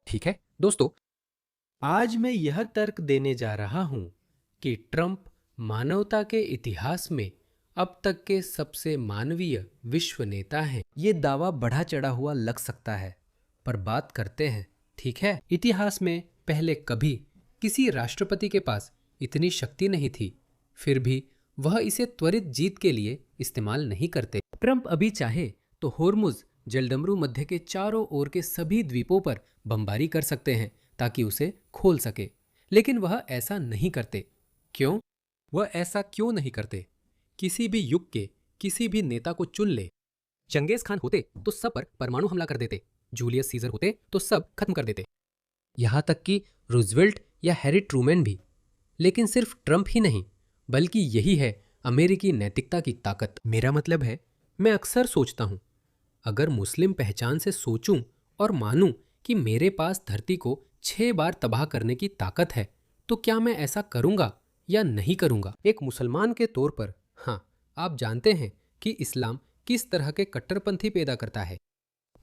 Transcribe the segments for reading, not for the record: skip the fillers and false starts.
ठीक है दोस्तों, आज मैं यह तर्क देने जा रहा हूं कि ट्रंप मानवता के इतिहास में अब तक के सबसे मानवीय विश्व नेता हैं। ये दावा बढ़ा चढ़ा हुआ लग सकता है, पर बात करते हैं, ठीक है? इतिहास में पहले कभी किसी राष्ट्रपति के पास इतनी शक्ति नहीं थी, फिर भी वह इसे त्वरित जीत के लिए इस्तेमाल नहीं करते। ट्रंप अभी चाहे तो होर्मुज जलडमरू मध्य के चारों ओर के सभी द्वीपों पर बमबारी कर सकते हैं ताकि उसे खोल सके, लेकिन वह ऐसा नहीं करते। क्यों? वह ऐसा क्यों नहीं करते? किसी भी युग के किसी भी नेता को चुन ले। चंगेज खान होते तो सब पर परमाणु हमला कर देते, जूलियस सीजर होते तो सब खत्म कर देते, यहाँ तक कि रूजवेल्ट या हैरी ट्रूमैन भी। लेकिन सिर्फ ट्रंप ही नहीं, बल्कि यही है अमेरिकी नैतिकता की ताकत। मेरा मतलब है, मैं अक्सर सोचता हूँ, अगर मुस्लिम पहचान से सोचूं और मानूं कि मेरे पास धरती को 6 बार तबाह करने की ताकत है, तो क्या मैं ऐसा करूंगा या नहीं करूंगा? एक मुसलमान के तौर पर, हाँ, आप जानते हैं कि इस्लाम किस तरह के कट्टरपंथी पैदा करता है,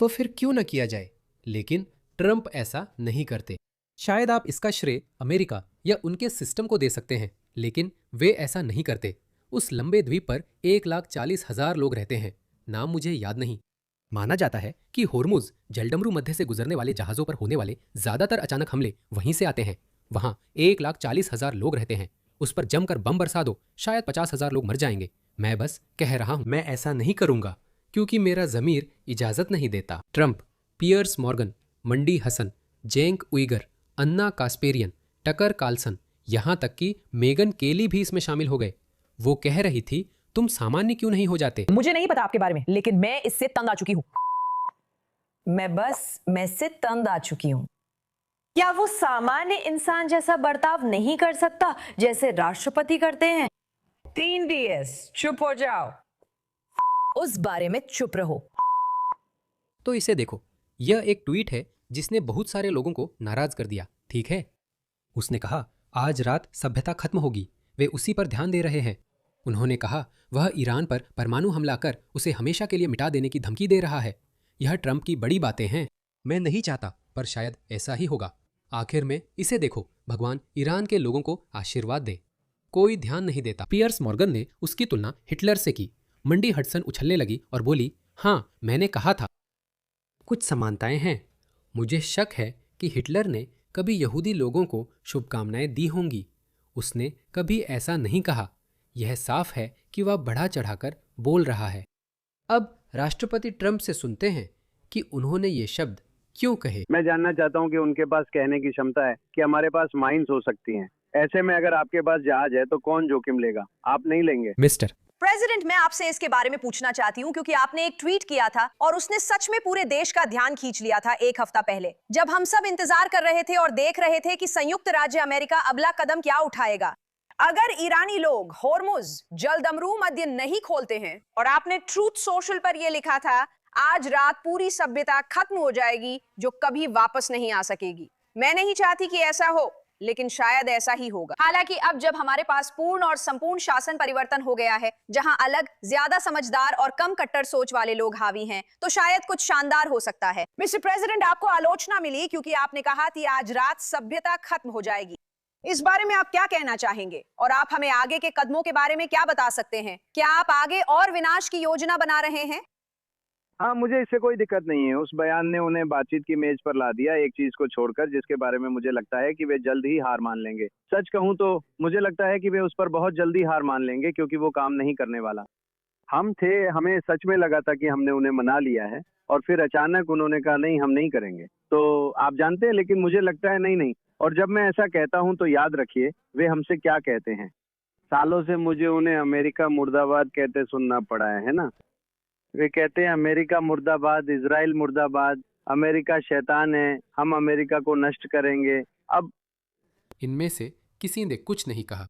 तो फिर क्यों न किया जाए? लेकिन ट्रंप ऐसा नहीं करते। शायद आप इसका श्रेय अमेरिका या उनके सिस्टम को दे सकते हैं, लेकिन वे ऐसा नहीं करते। उस लंबे द्वीप पर 1,40,000 लोग रहते हैं, नाम मुझे याद नहीं। माना जाता है कि होर्मुज जलडमरू मध्य से गुजरने वाले जहाजों पर होने वाले ज्यादातर अचानक हमले वहीं से आते हैं। वहां 1,40,000 लोग रहते हैं, उस पर जमकर बम बरसा दो, शायद 50,000 लोग मर जाएंगे। मैं बस कह रहा हूं, मैं ऐसा नहीं करूंगा क्योंकि मेरा जमीर इजाजत नहीं देता। ट्रंप, पियर्स मॉर्गन, मंडी हसन, जेंक उइगर, अन्ना कास्पेरियन, टकर कार्लसन, यहाँ तक कि मेगन केली भी इसमें शामिल हो गए। वो कह रही थी, तुम सामान्य क्यों नहीं हो जाते? मुझे नहीं पता आपके बारे में, लेकिन मैं इससे तंग आ चुकी हूं। मैं इससे तंग आ चुकी हूं। क्या वो सामान्य इंसान जैसा बर्ताव नहीं कर सकता जैसे राष्ट्रपति करते हैं? 3DS, चुप हो जाओ। उस बारे में चुप रहो। तो इसे देखो, यह एक ट्वीट है जिसने बहुत सारे लोगों को नाराज कर दिया, ठीक है? उसने कहा, आज रात सभ्यता खत्म होगी, वे उसी पर ध्यान दे रहे हैं। उन्होंने कहा, वह ईरान पर परमाणु हमला कर उसे हमेशा के लिए मिटा देने की धमकी दे रहा है। यह ट्रंप की बड़ी बातें हैं। मैं नहीं चाहता, पर शायद ऐसा ही होगा। आखिर में इसे देखो, भगवान ईरान के लोगों को आशीर्वाद दे। कोई ध्यान नहीं देता। पियर्स मॉर्गन ने उसकी तुलना हिटलर से की। मंडी हडसन उछलने लगी और बोली, हाँ, मैंने कहा था। कुछ समानताएं हैं। मुझे शक है कि हिटलर ने कभी यहूदी लोगों को शुभकामनाएं दी होंगी। उसने कभी ऐसा नहीं कहा। यह साफ है कि वह बढ़ा चढ़ाकर बोल रहा है। अब राष्ट्रपति ट्रंप से सुनते हैं कि उन्होंने ये शब्द क्यों कहे। मैं जानना चाहता हूं कि उनके पास कहने की क्षमता है कि हमारे पास माइंस हो सकती हैं। ऐसे में अगर आपके पास जहाज है तो कौन जोखिम लेगा? आप नहीं लेंगे। मिस्टर प्रेसिडेंट, मैं आपसे इसके बारे में पूछना चाहती हूँ क्योंकि आपने एक ट्वीट किया था और उसने सच में पूरे देश का ध्यान खींच लिया था एक हफ्ता पहले, जब हम सब इंतजार कर रहे थे और देख रहे थे कि संयुक्त राज्य अमेरिका अगला कदम क्या उठाएगा। अगर ईरानी लोग होर्मुज जलदमरू मध्य नहीं खोलते हैं, और आपने ट्रूथ सोशल पर यह लिखा था, आज रात पूरी सभ्यता खत्म हो जाएगी जो कभी वापस नहीं आ सकेगी। मैं नहीं चाहती कि ऐसा हो, लेकिन शायद ऐसा ही होगा। हालांकि अब जब हमारे पास पूर्ण और संपूर्ण शासन परिवर्तन हो गया है, जहां अलग, ज्यादा समझदार और कम कट्टर सोच वाले लोग हावी हैं, तो शायद कुछ शानदार हो सकता है। मिस्टर प्रेसिडेंट, आपको आलोचना मिली क्योंकि आपने कहा कि आज रात सभ्यता खत्म हो जाएगी। इस बारे में आप क्या कहना चाहेंगे, और आप हमें आगे के कदमों के बारे में क्या बता सकते हैं? क्या आप आगे और विनाश की योजना बना रहे हैं? हाँ, मुझे इससे कोई दिक्कत नहीं है। उस बयान ने उन्हें बातचीत की मेज पर ला दिया, एक चीज को छोड़कर जिसके बारे में मुझे लगता है कि वे जल्द ही हार मान लेंगे। सच कहूँ तो मुझे लगता है कि वे उस पर बहुत जल्दी हार मान लेंगे, क्योंकि वो काम नहीं करने वाला। हमें सच में लगा था कि हमने उन्हें मना लिया है, और फिर अचानक उन्होंने कहा नहीं, हम नहीं करेंगे। तो आप जानते हैं, लेकिन मुझे लगता है नहीं। और जब मैं ऐसा कहता हूं तो याद रखिए वे हमसे क्या कहते हैं। सालों से मुझे उन्हें अमेरिका मुर्दाबाद कहते सुनना पड़ा है ना? वे कहते हैं अमेरिका मुर्दाबाद, इजराइल मुर्दाबाद, अमेरिका शैतान है, हम अमेरिका को नष्ट करेंगे। अब इनमें से किसी ने कुछ नहीं कहा।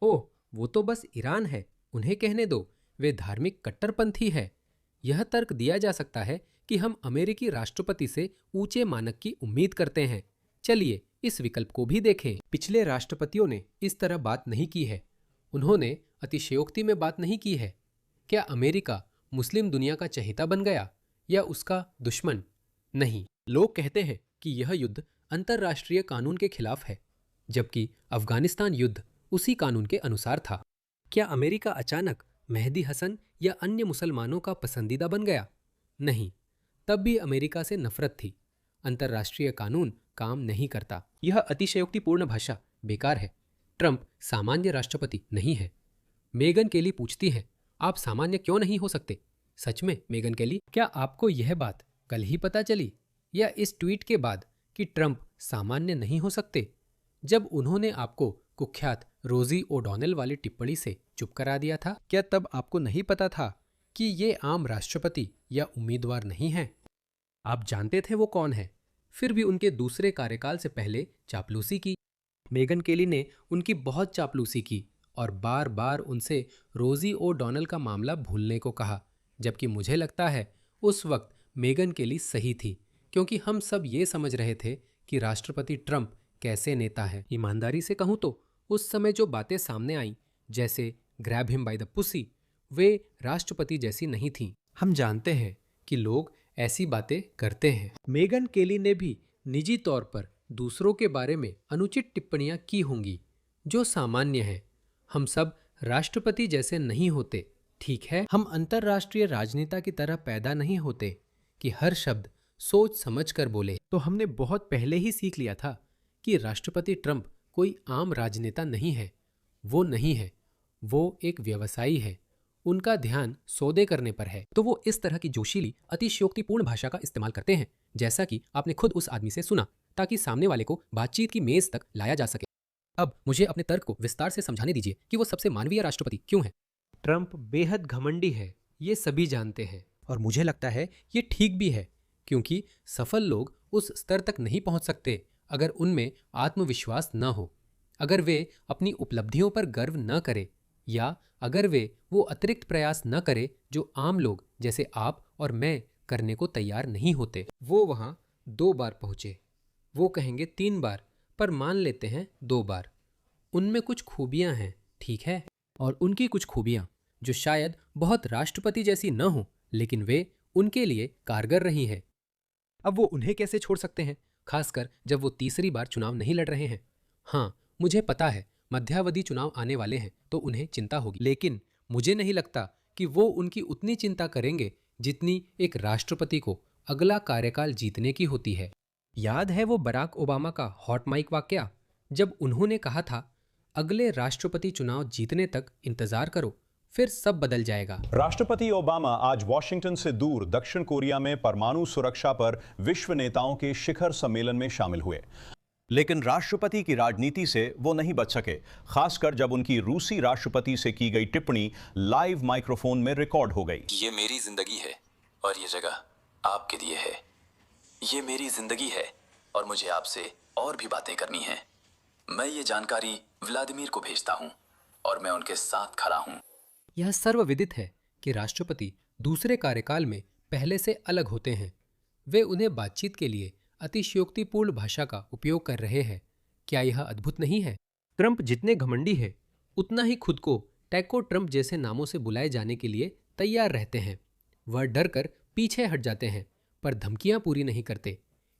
ओह, वो तो बस ईरान है, उन्हें कहने दो, वे धार्मिक कट्टरपंथी है। यह तर्क दिया जा सकता है कि हम अमेरिकी राष्ट्रपति से ऊंचे मानक की उम्मीद करते हैं। चलिए इस विकल्प को भी देखें। पिछले राष्ट्रपतियों ने इस तरह बात नहीं की है। उन्होंने अतिशयोक्ति में बात नहीं की है। क्या अमेरिका मुस्लिम दुनिया का चहेता बन गया या उसका दुश्मन? नहीं। लोग कहते हैं कि यह युद्ध अंतर्राष्ट्रीय कानून के खिलाफ है, जबकि अफगानिस्तान युद्ध उसी कानून के अनुसार था। क्या अमेरिका अचानक मेहदी हसन या अन्य मुसलमानों का पसंदीदा बन गया? नहीं, तब भी अमेरिका से नफरत थी। अंतर्राष्ट्रीय कानून काम नहीं करता। यह अतिशयोक्तिपूर्ण भाषा बेकार है। ट्रंप सामान्य राष्ट्रपति नहीं है। मेगन केली पूछती है, आप सामान्य क्यों नहीं हो सकते? सच में मेगन केली, क्या आपको यह बात कल ही पता चली या इस ट्वीट के बाद कि ट्रंप सामान्य नहीं हो सकते? जब उन्होंने आपको कुख्यात रोजी ओडॉनेल वाली टिप्पणी से चुप करा दिया था, क्या तब आपको नहीं पता था कि ये आम राष्ट्रपति या उम्मीदवार नहीं हैं? आप जानते थे वो कौन है, फिर भी उनके दूसरे कार्यकाल से पहले चापलूसी की। मेगन केली ने उनकी बहुत चापलूसी की और बार बार उनसे रोजी ओडॉनेल का मामला भूलने को कहा, जबकि मुझे लगता है उस वक्त मेगन केली सही थी, क्योंकि हम सब ये समझ रहे थे कि राष्ट्रपति ट्रंप कैसे नेता है। ईमानदारी से कहूं तो उस समय जो बातें सामने आईं, जैसे grab him by the pussy, वे राष्ट्रपति जैसी नहीं थीं। हम जानते हैं कि लोग ऐसी बातें करते हैं। मेगन केली ने भी निजी तौर पर दूसरों के बारे में अनुचित टिप्पणियां की होंगी, जो सामान्य है। हम सब राष्ट्रपति जैसे नहीं होते, ठीक है? हम अंतर्राष्ट्रीय राजनेता की तरह पैदा नहीं होते कि हर शब्द सोच समझ कर बोले। तो हमने बहुत पहले ही सीख लिया था कि राष्ट्रपति ट्रंप कोई आम राजनेता नहीं है। वो नहीं है, वो एक व्यवसायी है। उनका ध्यान सौदे करने पर है। तो वो इस तरह की जोशीली अतिशयोक्तिपूर्ण भाषा का इस्तेमाल करते हैं, जैसा कि आपने खुद उस आदमी से सुना, ताकि सामने वाले को बातचीत की मेज तक लाया जा सके। अब मुझे अपने तर्क को विस्तार से समझाने दीजिए कि वो सबसे मानवीय राष्ट्रपति क्यों है। ट्रंप बेहद घमंडी है, ये सभी जानते हैं, और मुझे लगता है ये ठीक भी है, क्योंकि सफल लोग उस स्तर तक नहीं पहुंच सकते अगर उनमें आत्मविश्वास न हो, अगर वे अपनी उपलब्धियों पर गर्व न करें, या अगर वे वो अतिरिक्त प्रयास न करें जो आम लोग जैसे आप और मैं करने को तैयार नहीं होते। वो वहाँ 2 बार पहुँचे, वो कहेंगे 3 बार, पर मान लेते हैं 2 बार। उनमें कुछ खूबियाँ हैं, ठीक है, और उनकी कुछ खूबियाँ जो शायद बहुत राष्ट्रपति जैसी न हो, लेकिन वे उनके लिए कारगर रही हैं। अब वो उन्हें कैसे छोड़ सकते हैं, खासकर जब वो तीसरी बार चुनाव नहीं लड़ रहे हैं। हाँ, मुझे पता है मध्यावधि चुनाव आने वाले हैं तो उन्हें चिंता होगी, लेकिन मुझे नहीं लगता कि वो उनकी उतनी चिंता करेंगे जितनी एक राष्ट्रपति को अगला कार्यकाल जीतने की होती है। याद है वो बराक ओबामा का हॉट माइक वाकया, जब उन्होंने कहा था, अगले राष्ट्रपति चुनाव जीतने तक इंतजार करो, फिर सब बदल जाएगा। राष्ट्रपति ओबामा आज वॉशिंगटन से दूर दक्षिण कोरिया में परमाणु सुरक्षा पर विश्व नेताओं के शिखर सम्मेलन में शामिल हुए, लेकिन राष्ट्रपति की राजनीति से वो नहीं बच सके, खासकर जब उनकी रूसी राष्ट्रपति से की गई टिप्पणी लाइव माइक्रोफोन में रिकॉर्ड हो गई। ये मेरी जिंदगी है और ये जगह आपके लिए है। ये मेरी जिंदगी है और मुझे आपसे और भी बातें करनी है। मैं ये जानकारी व्लादिमीर को भेजता हूँ और मैं उनके साथ खड़ा हूँ। यह सर्वविदित है कि राष्ट्रपति दूसरे कार्यकाल में पहले से अलग होते हैं। वे उन्हें बातचीत के लिए अतिशयोक्तिपूर्ण भाषा का उपयोग कर रहे हैं। क्या यह अद्भुत नहीं है? ट्रंप जितने घमंडी है, उतना ही खुद को टैको ट्रंप जैसे नामों से बुलाए जाने के लिए तैयार रहते हैं। वह डर कर पीछे हट जाते हैं, पर धमकियां पूरी नहीं करते।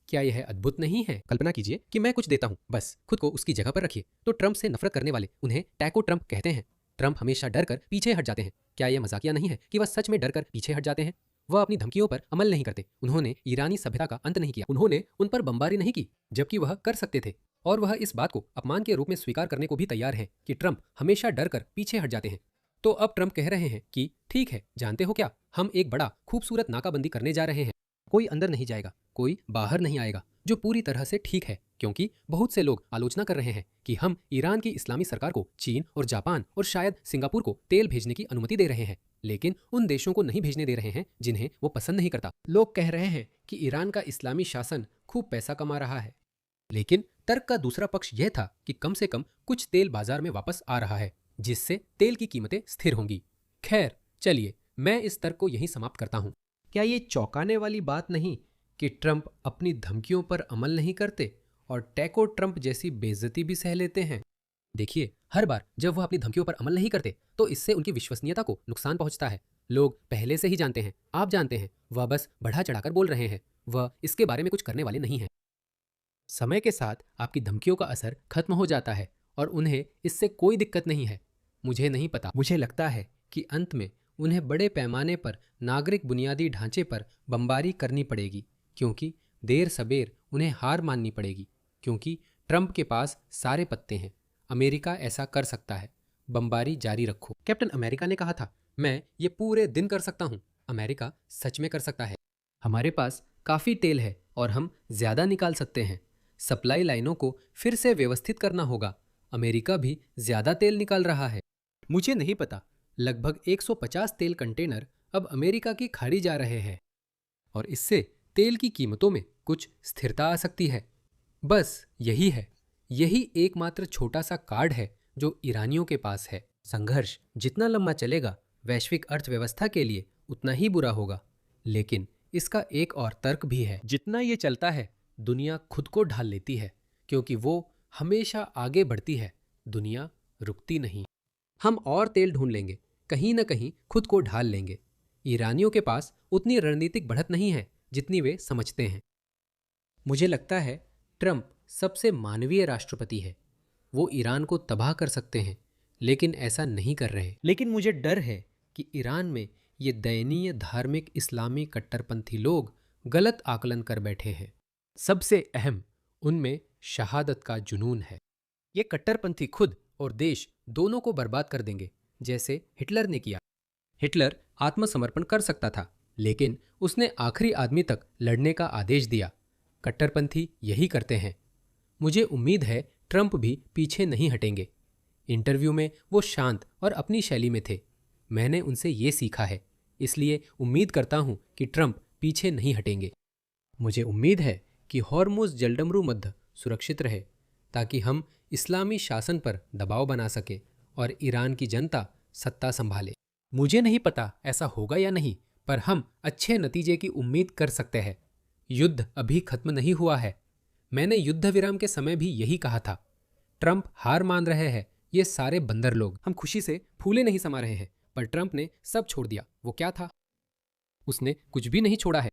क्या यह अद्भुत नहीं है? कल्पना कीजिए कि मैं कुछ देता हूं, बस खुद को उसकी जगह पर रखिए। तो ट्रंप से नफरत करने वाले उन्हें टैको ट्रंप कहते हैं। ट्रंप हमेशा डर कर पीछे हट जाते हैं। क्या यह मजाकिया नहीं है कि वह सच में डर कर पीछे हट जाते हैं? वह अपनी धमकियों पर अमल नहीं करते। उन्होंने ईरानी सभ्यता का अंत नहीं किया। उन्होंने उन पर बमबारी नहीं की, जबकि वह कर सकते थे। और वह इस बात को अपमान के रूप में स्वीकार करने को भी तैयार है कि ट्रंप हमेशा डर कर पीछे हट जाते हैं। तो अब ट्रंप कह रहे हैं कि ठीक है, जानते हो क्या, हम एक बड़ा खूबसूरत नाकाबंदी करने जा रहे हैं। कोई अंदर नहीं जाएगा, कोई बाहर नहीं आएगा, जो पूरी तरह से ठीक है, क्योंकि बहुत से लोग आलोचना कर रहे हैं कि हम ईरान की इस्लामी सरकार को चीन और जापान और शायद सिंगापुर को तेल भेजने की अनुमति दे रहे हैं, लेकिन उन देशों को नहीं भेजने दे रहे हैं जिन्हें वो पसंद नहीं करता। लोग कह रहे हैं कि ईरान का इस्लामी शासन खूब पैसा कमा रहा है, लेकिन तर्क का दूसरा पक्ष यह था कि कम से कम कुछ तेल बाजार में वापस आ रहा है, जिससे तेल की कीमतें स्थिर होंगी। खैर, चलिए मैं इस तर्क को यहीं समाप्त करता हूं। क्या ये चौंकाने वाली बात नहीं कि ट्रंप अपनी धमकियों पर अमल नहीं करते और टैको ट्रंप जैसी बेइज्जती भी सह लेते हैं? देखिए, हर बार जब वह अपनी धमकियों पर अमल नहीं करते तो इससे उनकी विश्वसनीयता को नुकसान पहुंचता है। लोग पहले से ही जानते हैं, आप जानते हैं, वह बस बढ़ा चढ़ाकर बोल रहे हैं, वह इसके बारे में कुछ करने वाले नहीं हैं। समय के साथ आपकी धमकियों का असर खत्म हो जाता है और उन्हें इससे कोई दिक्कत नहीं है। मुझे नहीं पता, मुझे लगता है कि अंत में उन्हें बड़े पैमाने पर नागरिक बुनियादी ढांचे पर बमबारी करनी पड़ेगी, क्योंकि देर सबेर उन्हें हार माननी पड़ेगी, क्योंकि ट्रंप के पास सारे पत्ते हैं। अमेरिका ऐसा कर सकता है। बमबारी जारी रखो। कैप्टन अमेरिका ने कहा था, मैं ये पूरे दिन कर सकता हूँ। अमेरिका सच में कर सकता है। हमारे पास काफ़ी तेल है और हम ज़्यादा निकाल सकते हैं। सप्लाई लाइनों को फिर से व्यवस्थित करना होगा। अमेरिका भी ज़्यादा तेल निकाल रहा है। मुझे नहीं पता, लगभग 150 तेल कंटेनर अब अमेरिका की खाड़ी जा रहे हैं और इससे तेल की कीमतों में कुछ स्थिरता आ सकती है। बस यही है, यही एकमात्र छोटा सा कार्ड है जो ईरानियों के पास है। संघर्ष जितना लंबा चलेगा वैश्विक अर्थव्यवस्था के लिए उतना ही बुरा होगा। लेकिन इसका एक और तर्क भी है, जितना ये चलता है दुनिया खुद को ढाल लेती है, क्योंकि वो हमेशा आगे बढ़ती है, दुनिया रुकती नहीं। हम और तेल ढूंढ लेंगे, कहीं ना कहीं खुद को ढाल लेंगे। ईरानियों के पास उतनी रणनीतिक बढ़त नहीं है जितनी वे समझते हैं। मुझे लगता है ट्रंप सबसे मानवीय राष्ट्रपति है। वो ईरान को तबाह कर सकते हैं, लेकिन ऐसा नहीं कर रहे। लेकिन मुझे डर है कि ईरान में ये दयनीय धार्मिक इस्लामी कट्टरपंथी लोग गलत आकलन कर बैठे हैं। सबसे अहम उनमें शहादत का जुनून है। ये कट्टरपंथी खुद और देश दोनों को बर्बाद कर देंगे, जैसे हिटलर ने किया। हिटलर आत्मसमर्पण कर सकता था, लेकिन उसने आखिरी आदमी तक लड़ने का आदेश दिया। कट्टरपंथी यही करते हैं। मुझे उम्मीद है ट्रंप भी पीछे नहीं हटेंगे। इंटरव्यू में वो शांत और अपनी शैली में थे। मैंने उनसे ये सीखा है, इसलिए उम्मीद करता हूँ कि ट्रंप पीछे नहीं हटेंगे। मुझे उम्मीद है कि हॉर्मुज़ जलडमरू मध्य सुरक्षित रहे, ताकि हम इस्लामी शासन पर दबाव बना सकें और ईरान की जनता सत्ता संभाले। मुझे नहीं पता ऐसा होगा या नहीं, पर हम अच्छे नतीजे की उम्मीद कर सकते हैं। युद्ध अभी खत्म नहीं हुआ है। मैंने युद्ध विराम के समय भी यही कहा था। ट्रंप हार मान रहे हैं, ये सारे बंदर लोग। हम खुशी से फूले नहीं समा रहे हैं, पर ट्रंप ने सब छोड़ दिया। वो क्या था? उसने कुछ भी नहीं छोड़ा है।